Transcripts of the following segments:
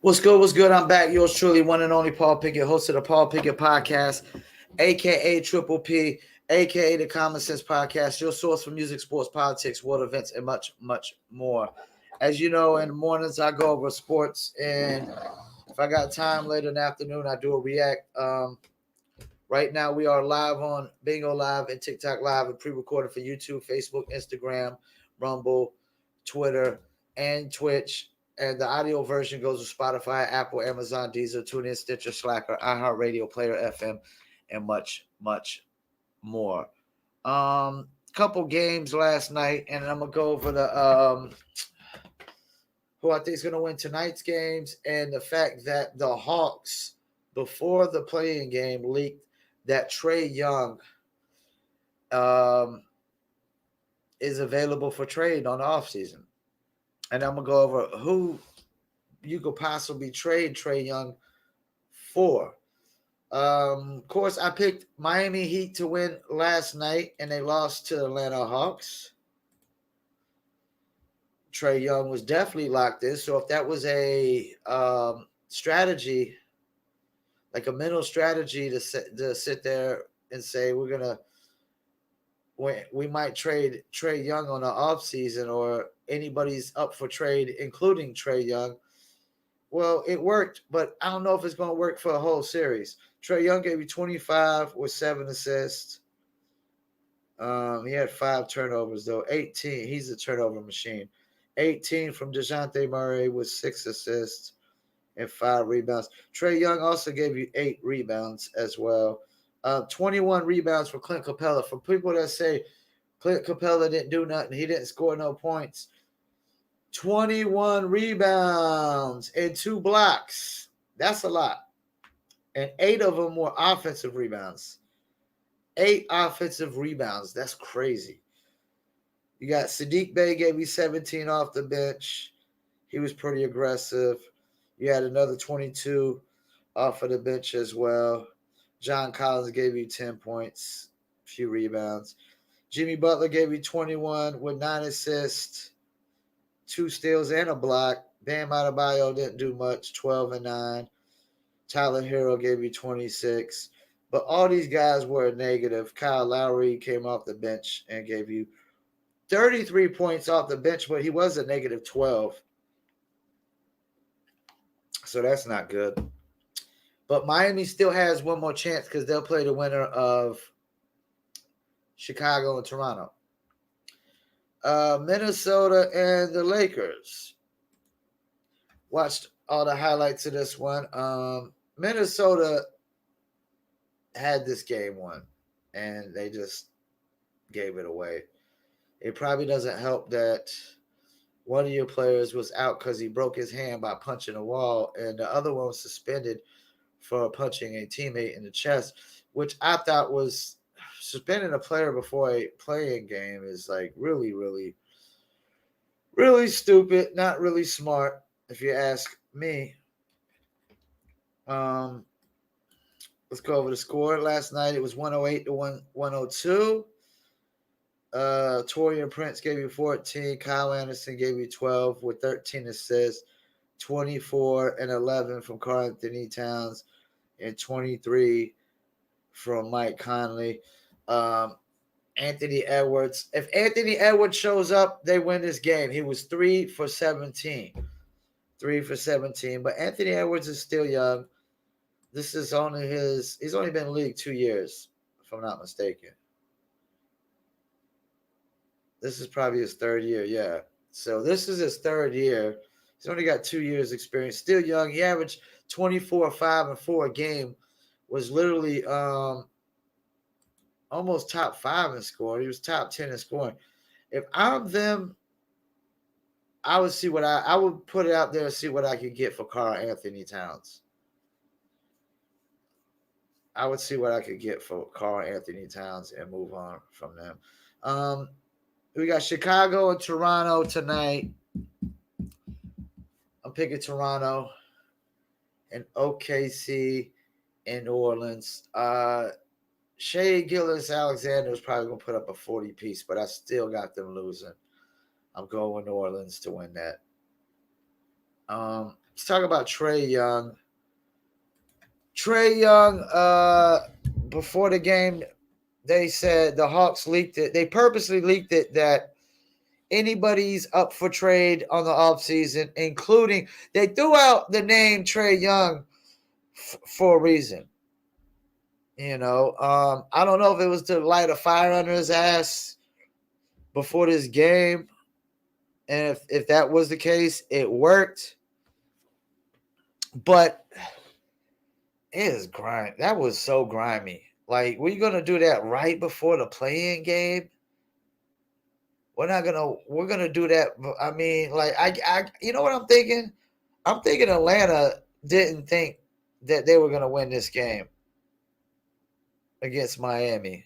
What's good? What's good? I'm back. Yours truly, one and only Paul Pickett, host of the Paul Pickett Podcast, aka Triple P, aka the Common Sense Podcast, your source for music, sports, politics, world events, and much, much more. As you know, in the mornings I go over sports, and if I got time later in the afternoon, I do a react. Right now we are live on Bingo Live and TikTok Live and pre-recorded for YouTube, Facebook, Instagram, Rumble, Twitter, and Twitch. And the audio version goes to Spotify, Apple, Amazon, Deezer, TuneIn, Stitcher, Slacker, iHeartRadio, Player FM, and much, much more. Couple games last night, and I'm gonna go over the who I think is gonna win tonight's games, and the fact that the Hawks, before the playing game, leaked that Trae Young um, is available for trade on the offseason. And I'm going to go over who you could possibly trade Trae Young for. Of course, I picked Miami Heat to win last night, and they lost to the Atlanta Hawks. Trae Young was definitely locked in. So if that was a strategy, like a mental strategy to sit there and say, we might trade Trae Young on the offseason, or anybody's up for trade, including Trae Young. Well, it worked, but I don't know if it's going to work for a whole series. Trae Young gave you 25 with 7 assists. He had 5 turnovers, though. 18. He's a turnover machine. 18 from DeJounte Murray with 6 assists and 5 rebounds. Trae Young also gave you 8 rebounds as well. 21 rebounds for Clint Capella. For people that say Clint Capella didn't do nothing, he didn't score no points. 21 rebounds and 2 blocks. That's a lot. And 8 of them were offensive rebounds. 8 offensive rebounds. That's crazy. You got Sadiq Bey gave you 17 off the bench. He was pretty aggressive. You had another 22 off of the bench as well. John Collins gave you 10 points, a few rebounds. Jimmy Butler gave you 21 with 9 assists, 2 steals, and a block. Bam Adebayo didn't do much, 12 and 9. Tyler Hero gave you 26. But all these guys were negative. Kyle Lowry came off the bench and gave you 33 points off the bench, but he was a negative 12. So that's not good. But Miami still has one more chance because they'll play the winner of Chicago and Toronto. Minnesota and the Lakers. Watched all the highlights of this one. Minnesota had this game won, and they just gave it away. It probably doesn't help that one of your players was out because he broke his hand by punching a wall, and the other one was suspended for punching a teammate in the chest, which I thought was suspending a player before a playing game is like really, really, really stupid, not really smart, if you ask me. Um, let's go over the score. Last night it was 108 to 102. Torian Prince gave you 14. Kyle Anderson gave you 12 with 13 assists, 24 and 11 from Karl Anthony Towns, and 23 from Mike Conley. Anthony Edwards. If Anthony Edwards shows up, they win this game. He was 3 for 17. 3 for 17. But Anthony Edwards is still young. This is only he's only been in the league 2 years, if I'm not mistaken. This is probably his 3rd year, yeah. So this is his 3rd year. He's only got 2 years experience. Still young. He averaged 24, 5, and 4 a game. Was literally almost top 5 in scoring. He was top 10 in scoring. If I'm them, I would see what I would put it out there and see what I could get for Karl Anthony Towns. I would see what I could get for Karl Anthony Towns and move on from them. We got Chicago and Toronto tonight. I'm picking Toronto and OKC and New Orleans. Shea Gilgeous-Alexander is probably going to put up a 40 piece, but I still got them losing. I'm going with New Orleans to win that. let's talk about Trae Young. Trae Young, before the game, they said the Hawks leaked it. They purposely leaked it that anybody's up for trade on the offseason, including they threw out the name Trae Young for a reason. I don't know if it was to light a fire under his ass before this game. And if that was the case, it worked. But it is grimy. That was so grimy. Like, we're gonna do that right before the play-in game. We're gonna do that. I mean, like, you know what I'm thinking? I'm thinking Atlanta didn't think that they were gonna win this game against Miami,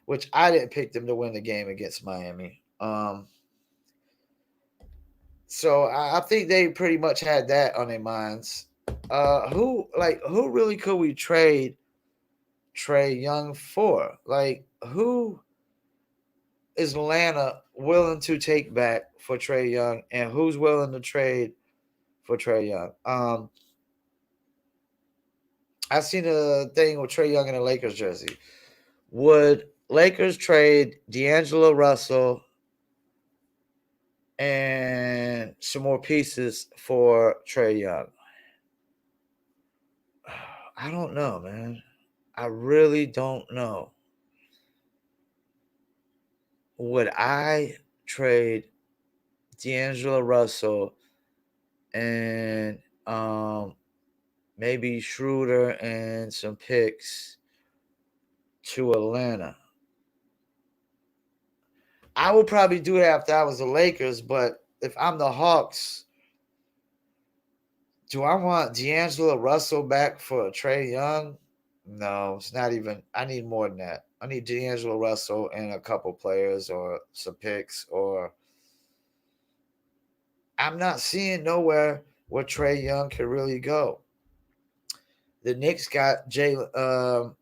which I didn't pick them to win the game against Miami. So I think they pretty much had that on their minds. Who really could we trade Trae Young for? Like, who is Atlanta willing to take back for Trae Young, and who's willing to trade for Trae Young? I seen a thing with Trae Young in a Lakers jersey. Would Lakers trade D'Angelo Russell and some more pieces for Trae Young? I don't know, man. I really don't know. Would I trade D'Angelo Russell and maybe Schroeder and some picks to Atlanta? I would probably do it after I was the Lakers, but if I'm the Hawks, do I want D'Angelo Russell back for Trae Young? No, it's not even. I need more than that. I need D'Angelo Russell and a couple players or some picks. Or I'm not seeing nowhere where Trae Young can really go. The Knicks got Jalen.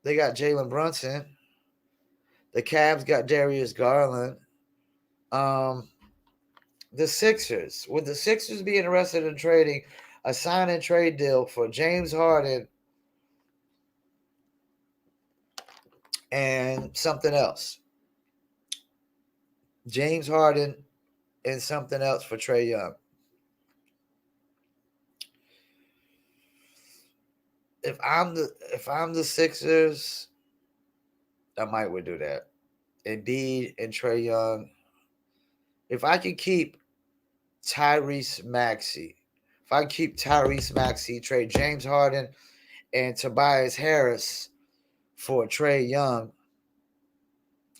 They got Jalen Brunson. The Cavs got Darius Garland. Um, the Sixers. Would the Sixers be interested in trading a sign and trade deal for James Harden and something else? James Harden and something else for Trae Young. If I'm the Sixers, I might would do that. Embiid and Trae Young. If I could keep Tyrese Maxey, if I keep Tyrese Maxey, trade James Harden and Tobias Harris for Trae Young,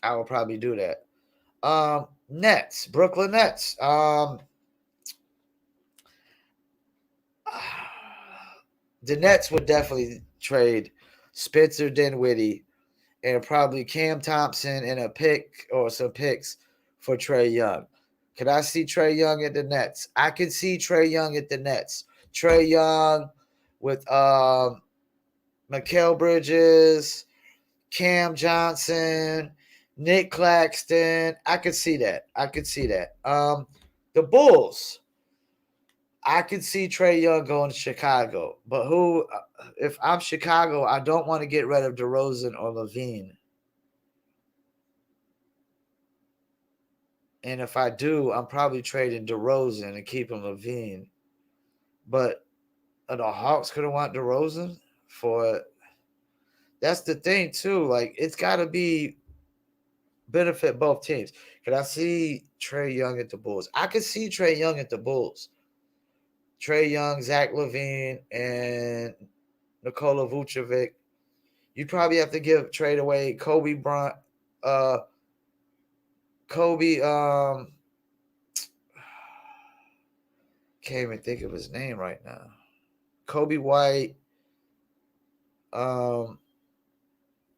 I will probably do that. Nets, Brooklyn Nets. The Nets would definitely trade Spencer Dinwiddie and probably Cam Thompson and a pick or some picks for Trae Young. Could I see Trae Young at the Nets? I could see Trae Young at the Nets. Trae Young with Mikal Bridges, Cam Johnson, Nick Claxton. I could see that. I could see that. The Bulls. I could see Trae Young going to Chicago, but who? If I'm Chicago, I don't want to get rid of DeRozan or Levine. And if I do, I'm probably trading DeRozan and keeping Levine. But the Hawks could have want DeRozan for. That's the thing too. Like, it's got to be benefit both teams. Could I see Trae Young at the Bulls? I could see Trae Young at the Bulls. Trae Young, Zach LaVine, and Nikola Vucevic. You probably have to trade away Kobe Bryant. Kobe. Can't even think of his name right now. Kobe White. Um,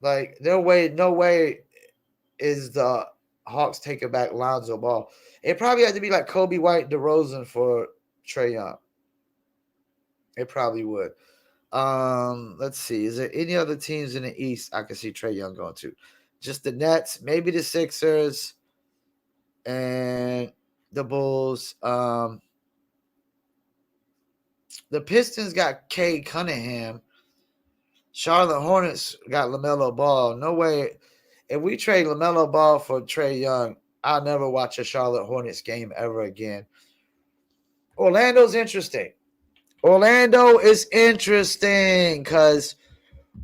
like, no way is the Hawks taking back Lonzo Ball. It probably had to be like Kobe White, DeRozan for Trae Young. It probably would. Let's see. Is there any other teams in the East I can see Trae Young going to? Just the Nets, maybe the Sixers, and the Bulls. The Pistons got Cade Cunningham. Charlotte Hornets got LaMelo Ball. No way. If we trade LaMelo Ball for Trae Young, I'll never watch a Charlotte Hornets game ever again. Orlando's interesting. Orlando is interesting because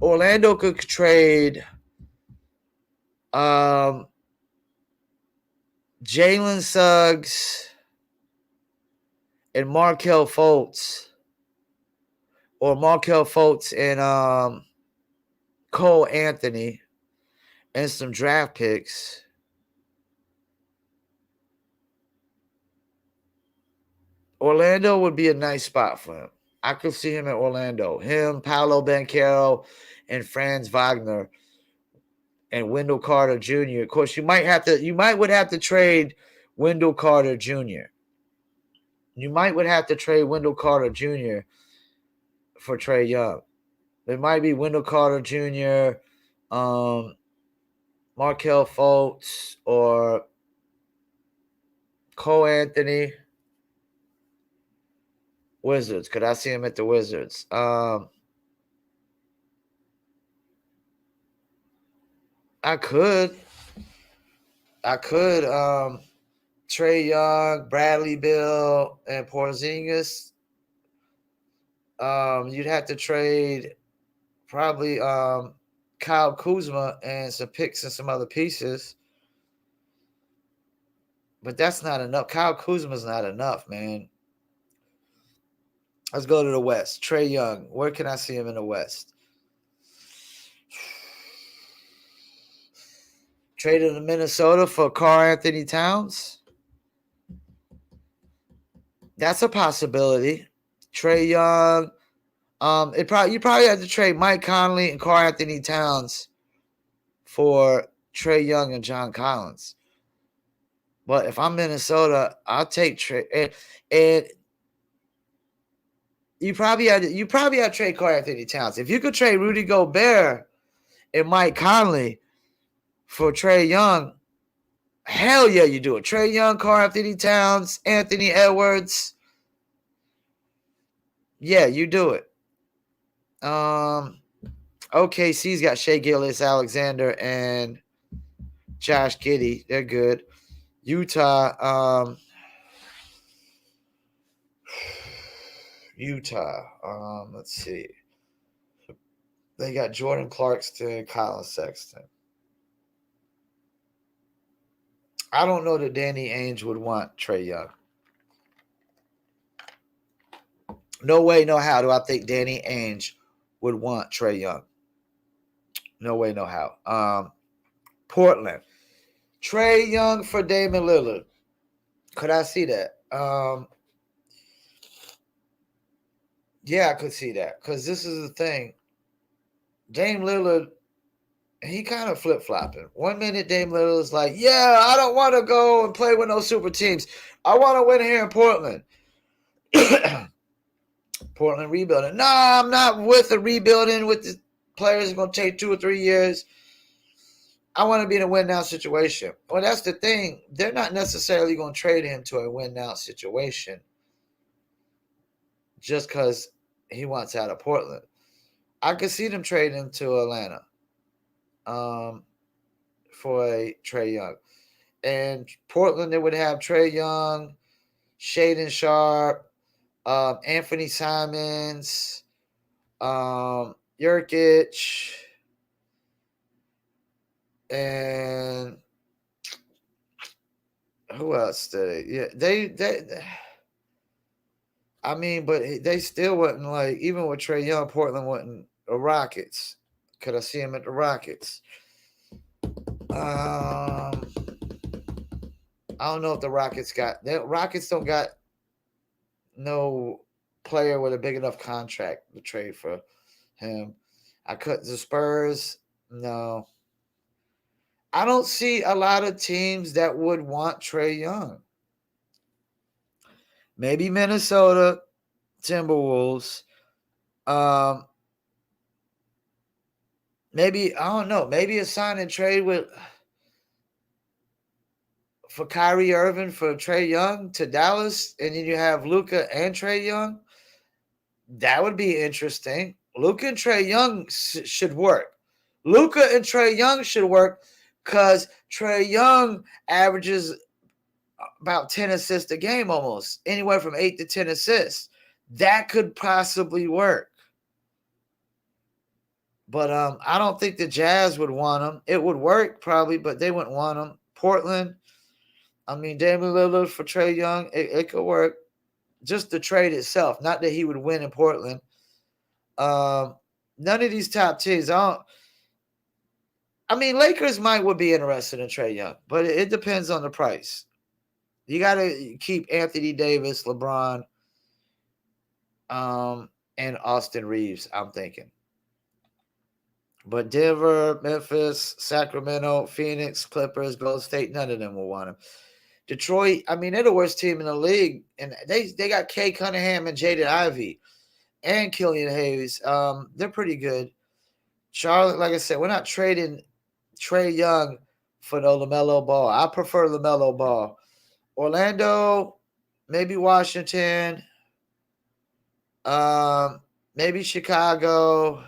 Orlando could trade Jalen Suggs and Markelle Fultz, or Markelle Fultz and Cole Anthony, and some draft picks. Orlando would be a nice spot for him. I could see him at Orlando. Him, Paolo Banchero, and Franz Wagner, and Wendell Carter Jr. Of course, you might would have to trade Wendell Carter Jr. You might would have to trade Wendell Carter Jr. for Trae Young. It might be Wendell Carter Jr., Markelle Fultz, or Cole Anthony. Wizards. Could I see him at the Wizards? I could. Trae Young, Bradley Beal, and Porzingis. You'd have to trade probably Kyle Kuzma and some picks and some other pieces. But that's not enough. Kyle Kuzma's not enough, man. Let's go to the West. Trae Young. Where can I see him in the West? Traded to Minnesota for Karl-Anthony Towns. That's a possibility. Trae Young. You probably have to trade Mike Conley and Karl-Anthony Towns for Trae Young and John Collins. But if I'm Minnesota, I'll take Trae. And you probably had to trade Karl-Anthony Towns. If you could trade Rudy Gobert and Mike Conley for Trae Young, hell yeah, you do it. Trae Young, Karl-Anthony Towns, Anthony Edwards. Yeah, you do it. OKC's got Shai Gilgeous-Alexander and Josh Giddey. They're good. Utah. Let's see. They got Jordan Clarkson, Colin Sexton. I don't know that Danny Ainge would want Trae Young. No way, no how do I think Danny Ainge would want Trae Young. No way, no how. Portland. Trae Young for Damian Lillard. Could I see that? Yeah, I could see that. Because this is the thing. Dame Lillard, he kind of flip-flopping. 1 minute, Dame Lillard is like, yeah, I don't want to go and play with no super teams. I want to win here in Portland. Portland rebuilding. No, I'm not with the rebuilding with the players. It's going to take 2 or 3 years. I want to be in a win-now situation. Well, that's the thing. They're not necessarily going to trade him to a win-now situation just because he wants out of Portland. I could see them trade him to Atlanta for a Trae Young. And Portland, they would have Trae Young, Shaedon Sharpe, Anthony Simons, Jurkic, and who else did they? Yeah, they I mean, but they still wasn't like, even with Trae Young, Portland wasn't the Rockets. Could I see him at the Rockets? I don't know if the Rockets don't got no player with a big enough contract to trade for him. The Spurs, no. I don't see a lot of teams that would want Trae Young. Maybe Minnesota Timberwolves. Maybe, I don't know. Maybe a sign and trade for Kyrie Irving for Trae Young to Dallas, and then you have Luka and Trae Young. That would be interesting. Luka and Trae Young should work. Luka and Trae Young should work because Trae Young averages about 10 assists a game almost, anywhere from 8 to 10 assists. That could possibly work. But I don't think the Jazz would want him. It would work probably, but they wouldn't want him. Portland, I mean, Damian Lillard for Trae Young, it could work. Just the trade itself, not that he would win in Portland. None of these top teams. Lakers would be interested in Trae Young, but it depends on the price. You got to keep Anthony Davis, LeBron, and Austin Reeves, I'm thinking. But Denver, Memphis, Sacramento, Phoenix, Clippers, Golden State, none of them will want him. Detroit, they're the worst team in the league, and they got Kay Cunningham and Jaden Ivey and Killian Hayes. They're pretty good. Charlotte, like I said, we're not trading Trae Young for no LaMelo Ball. I prefer LaMelo Ball. Orlando, maybe Washington, maybe Chicago,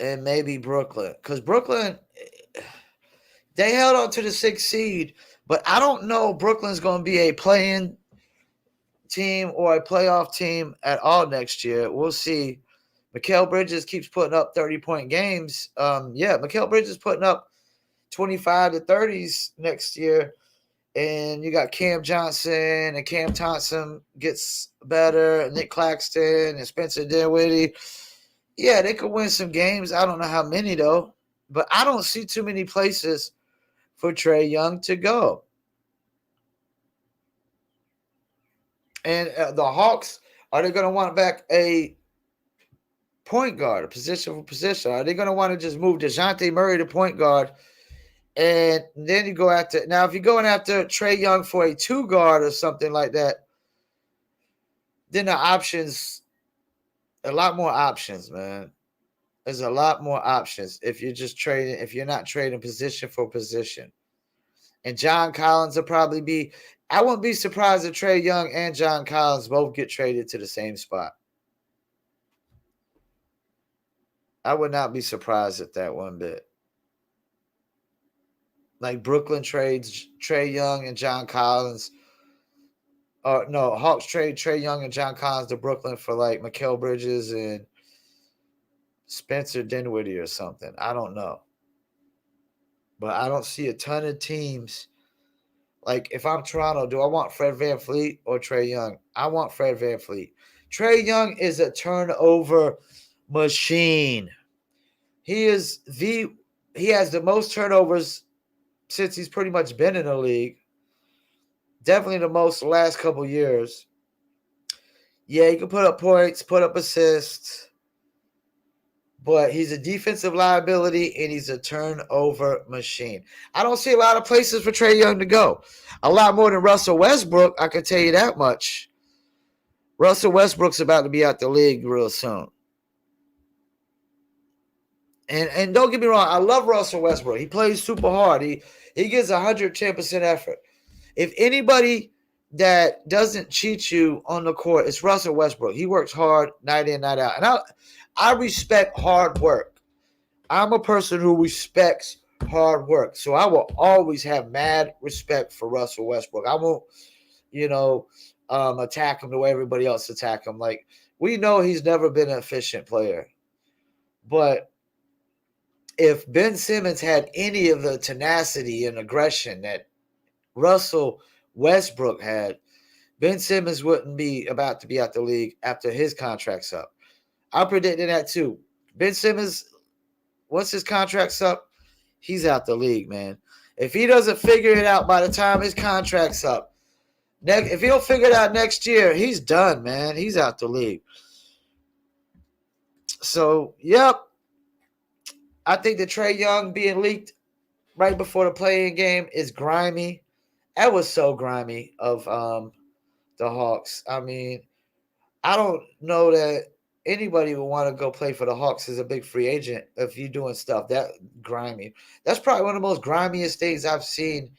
and maybe Brooklyn. Because Brooklyn, they held on to the 6th seed, but I don't know Brooklyn's going to be a play-in team or a playoff team at all next year. We'll see. Mikal Bridges keeps putting up 30-point games. Mikal Bridges putting up 25 to 30s next year. And you got Cam Johnson, and Cam Thompson gets better, and Nick Claxton and Spencer Dinwiddie. Yeah, they could win some games. I don't know how many, though. But I don't see too many places for Trae Young to go. And the Hawks, are they going to want back a point guard, a position for position? Are they going to want to just move DeJounte Murray to point guard? And then you go after – now, if you're going after Trae Young for a 2 guard or something like that, then the options – a lot more options, man. There's a lot more options if you're not trading position for position. And John Collins will probably be – I wouldn't be surprised if Trae Young and John Collins both get traded to the same spot. I would not be surprised at that one bit. Like Brooklyn trades Trae Young and John Collins. Hawks trade Trae Young and John Collins to Brooklyn for like Mikal Bridges and Spencer Dinwiddie or something. I don't know. But I don't see a ton of teams. Like if I'm Toronto, do I want Fred VanVleet or Trae Young? I want Fred VanVleet. Trae Young is a turnover machine. He has the most turnovers since he's pretty much been in the league. Definitely the most the last couple years. Yeah, he can put up points, put up assists, but he's a defensive liability and he's a turnover machine. I don't see a lot of places for Trae Young to go. A lot more than Russell Westbrook, I can tell you that much. Russell Westbrook's about to be out the league real soon. And don't get me wrong, I love Russell Westbrook. He plays super hard. He gives 110% effort. If anybody that doesn't cheat you on the court, it's Russell Westbrook. He works hard night in, night out. And I respect hard work. I'm a person who respects hard work. So I will always have mad respect for Russell Westbrook. I won't, attack him the way everybody else attack him. Like, we know he's never been an efficient player. But if Ben Simmons had any of the tenacity and aggression that Russell Westbrook had, Ben Simmons wouldn't be about to be out the league after his contract's up. I'm predicting that too. Ben Simmons, once his contract's up, he's out the league, man. If he doesn't figure it out by the time his contract's up, if he don't figure it out next year, he's done, man. He's out the league. So, yep. I think that Trae Young being leaked right before the play-in game is grimy. That was so grimy of the Hawks. I mean, I don't know that anybody would want to go play for the Hawks as a big free agent if you're doing stuff that grimy. That's probably one of the most grimiest things I've seen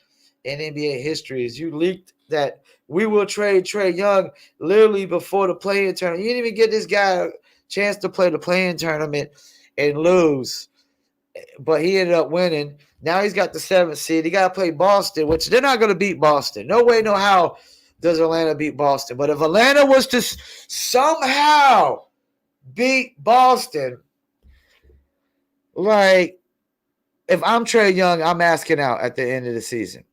in NBA history is you leaked that we will trade Trae Young literally before the play-in tournament. You didn't even get this guy a chance to play the play-in tournament and lose, but he ended up winning. Now he's got the 7th seed. He got to play Boston, which they're not going to beat Boston. No way, no how does Atlanta beat Boston. But if Atlanta was to somehow beat Boston, like, if I'm Trae Young, I'm asking out at the end of the season.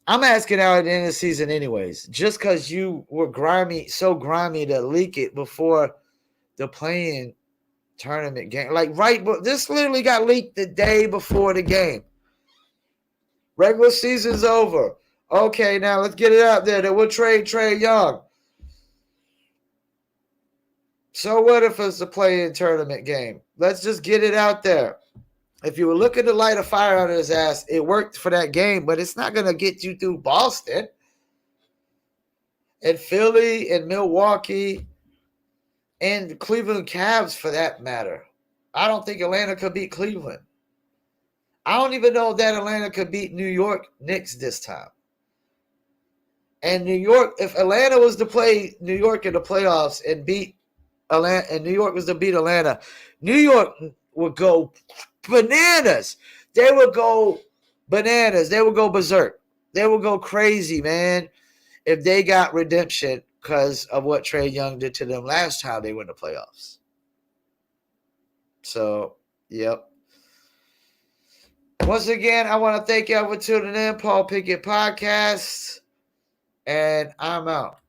I'm asking out at the end of the season anyways, just because you were so grimy to leak it before the play-in tournament game. Like, right, but this literally got leaked the day before the game. Regular season's over. Okay, now let's get it out there that we'll trade Trae Young. So what if it's a play-in tournament game? Let's just get it out there. If you were looking to light a fire under his ass, it worked for that game, but it's not going to get you through Boston and Philly and Milwaukee and Cleveland Cavs for that matter. I don't think Atlanta could beat Cleveland. I don't even know that Atlanta could beat New York Knicks this time. And New York, if Atlanta was to play New York in the playoffs and beat Atlanta, and New York was to beat Atlanta, New York would go bananas. They would go bananas. They would go berserk. They would go crazy, man, if they got redemption because of what Trae Young did to them last time they went to playoffs. So, yep. Once again, I want to thank y'all for tuning in. Paul Pickett Podcast, and I'm out.